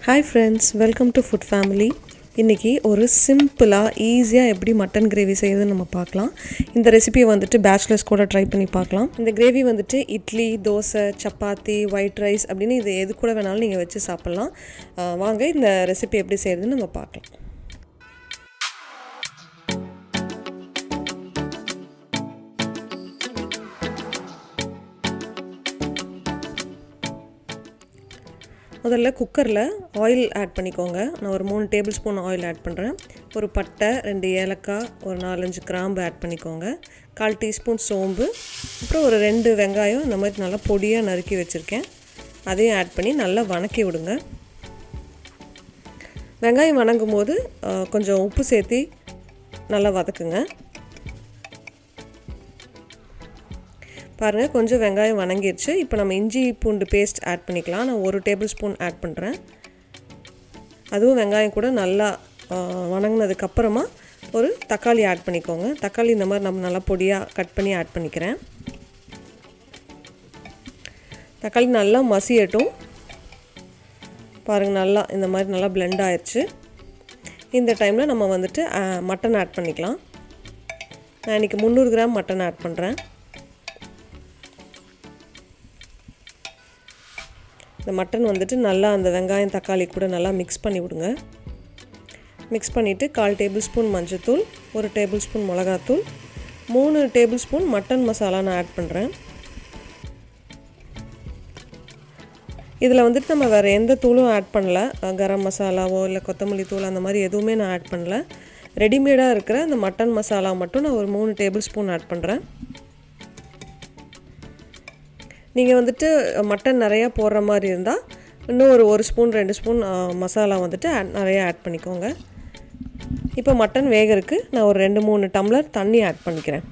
Hi friends, welcome to Food Family. இன்னைக்கு ஒரு சிம்பிளா ஈஸியா எப்படி மட்டன் கிரேவி செய்யறதுன்னு நம்ம பார்க்கலாம். இந்த ரெசிபியை வந்துட்டு பேச்சுலர்ஸ் கூட ட்ரை பண்ணி பார்க்கலாம். இந்த கிரேவி வந்துட்டு இட்லி, தோசை, சப்பாத்தி, ஒயிட் ரைஸ் அப்படின்னு இது எது கூட வேணாலும் நீங்க வச்சு சாப்பிடலாம். வாங்க இந்த ரெசிபி எப்படி செய்யறதுன்னு நம்ம பார்க்கலாம். முதல்ல குக்கரில் ஆயில் ஆட் பண்ணிக்கோங்க. நான் ஒரு 3 டேபிள் ஸ்பூன் ஆயில் ஆட் பண்ணுறேன். ஒரு பட்டை, 2 ஏலக்காய், ஒரு 4-5 கிராம்பு ஆட் பண்ணிக்கோங்க. 1/4 டீஸ்பூன் சோம்பு, அப்புறம் ஒரு 2 வெங்காயம் இந்த மாதிரி நல்லா பொடியாக நறுக்கி வச்சுருக்கேன். அதையும் ஆட் பண்ணி நல்லா வணக்கி விடுங்க. வெங்காயம் வணங்கும் போது கொஞ்சம் உப்பு சேர்த்து நல்லா வதக்குங்க. பாருங்கள், கொஞ்சம் வெங்காயம் வணங்கிடுச்சு. இப்போ நம்ம இஞ்சி பூண்டு பேஸ்ட் ஆட் பண்ணிக்கலாம். நான் 1 டேபிள் ஸ்பூன் ஆட் பண்ணுறேன். அதுவும் வெங்காயம் கூட நல்லா வணங்கினதுக்கப்புறமா ஒரு தக்காளி ஆட் பண்ணிக்கோங்க. தக்காளி இந்த மாதிரி நம்ம நல்லா பொடியாக கட் பண்ணி ஆட் பண்ணிக்கிறேன். தக்காளி நல்லா மசியட்டும். பாருங்கள், நல்லா இந்த மாதிரி நல்லா பிளெண்ட் ஆயிடுச்சு. இந்த டைமில் நம்ம வந்துட்டு மட்டன் ஆட் பண்ணிக்கலாம். நான் இன்றைக்கி 300 கிராம் மட்டன் ஆட் பண்ணுறேன். இந்த மட்டன் வந்துட்டு நல்லா அந்த வெங்காயம் தக்காளி கூட நல்லா மிக்ஸ் பண்ணி விடுங்க. மிக்ஸ் பண்ணிவிட்டு 1/4 டேபிள் ஸ்பூன் மஞ்சள்தூள், 1 டேபிள் ஸ்பூன் மிளகாத்தூள், 3 டேபிள் ஸ்பூன் மட்டன் மசாலா நான் ஆட் பண்ணுறேன். இதில் வந்துட்டு நம்ம வேறு எந்த தூளும் ஆட் பண்ணல. கரம் மசாலாவோ இல்லை கொத்தமல்லி தூள் அந்த மாதிரி எதுவுமே நான் ஆட் பண்ணல. ரெடிமேடாக இருக்கிற அந்த மட்டன் மசாலா மட்டும் நான் ஒரு 3 டேபிள் ஸ்பூன் ஆட் பண்ணுறேன். நீங்கள் வந்துட்டு மட்டன் நிறையா போடுற மாதிரி இருந்தால் இன்னும் ஒரு ஸ்பூன் 2 ஸ்பூன் மசாலா வந்துட்டு நிறையா ஆட் பண்ணிக்கோங்க. இப்போ மட்டன் வேகறதுக்கு நான் ஒரு 2-3 டம்ளர் தண்ணி ஆட் பண்ணிக்கிறேன்.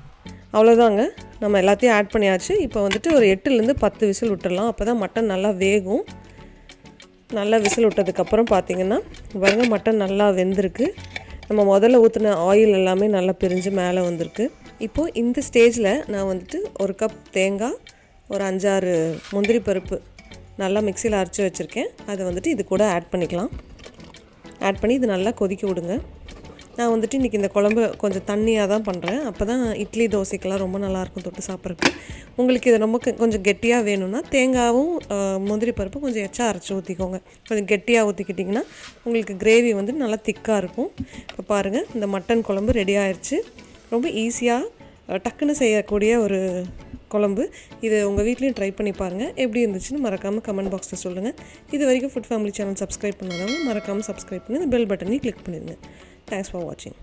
அவ்வளோதாங்க, நம்ம எல்லாத்தையும் ஆட் பண்ணியாச்சு. இப்போ வந்துட்டு ஒரு 8லேருந்து 10 விசில் விட்டுடலாம். அப்போ தான் மட்டன் நல்லா வேகும். நல்லா விசில் விட்டதுக்கப்புறம் பார்த்திங்கன்னா பாருங்க, மட்டன் நல்லா வெந்திருக்கு. நம்ம முதல்ல ஊற்றின ஆயில் எல்லாமே நல்லா பிரிஞ்சு மேலே வந்திருக்கு. இப்போது இந்த ஸ்டேஜில் நான் வந்துட்டு 1 கப் தேங்காய், ஒரு 5-6 முந்திரி பருப்பு நல்லா மிக்சியில் அரைச்சி வச்சுருக்கேன். அதை வந்துட்டு இது கூட ஆட் பண்ணிக்கலாம். ஆட் பண்ணி இது நல்லா கொதிக்க விடுங்க. நான் வந்துட்டு இன்றைக்கி இந்த குழம்பு கொஞ்சம் தண்ணியாக தான் பண்ணுறேன். அப்போ தான் இட்லி தோசைக்கெல்லாம் ரொம்ப நல்லாயிருக்கும் தொட்டு சாப்பிட்றதுக்கு. உங்களுக்கு இது ரொம்ப கொஞ்சம் கெட்டியாக வேணும்னா தேங்காயும் முந்திரி பருப்பும் கொஞ்சம் எச்சா அரைச்சி ஊற்றிக்கோங்க. கொஞ்சம் கெட்டியாக ஊற்றிக்கிட்டிங்கன்னா உங்களுக்கு கிரேவி வந்து நல்லா திக்காக இருக்கும். இப்போ பாருங்கள், இந்த மட்டன் குழம்பு ரெடி ஆயிடுச்சு. ரொம்ப ஈஸியாக டக்குன்னு செய்யக்கூடிய ஒரு குழம்பு. இது உங்கள் வீட்லேயும் ட்ரை பண்ணி பாருங்கள். எப்படி இருந்துச்சுன்னு மறக்காமல் கமெண்ட் பாக்ஸில் சொல்லுங்கள். இது வரைக்கும் ஃபுட் ஃபேமிலி சேனல் சப்ஸ்கிரைப் பண்ணாதவங்க மறக்காமல் சப்ஸ்கிரைப் பண்ணி இந்த பெல் பட்டனையும் கிளிக் பண்ணிடுங்க. தேங்க்ஸ் ஃபார் வாட்சிங்.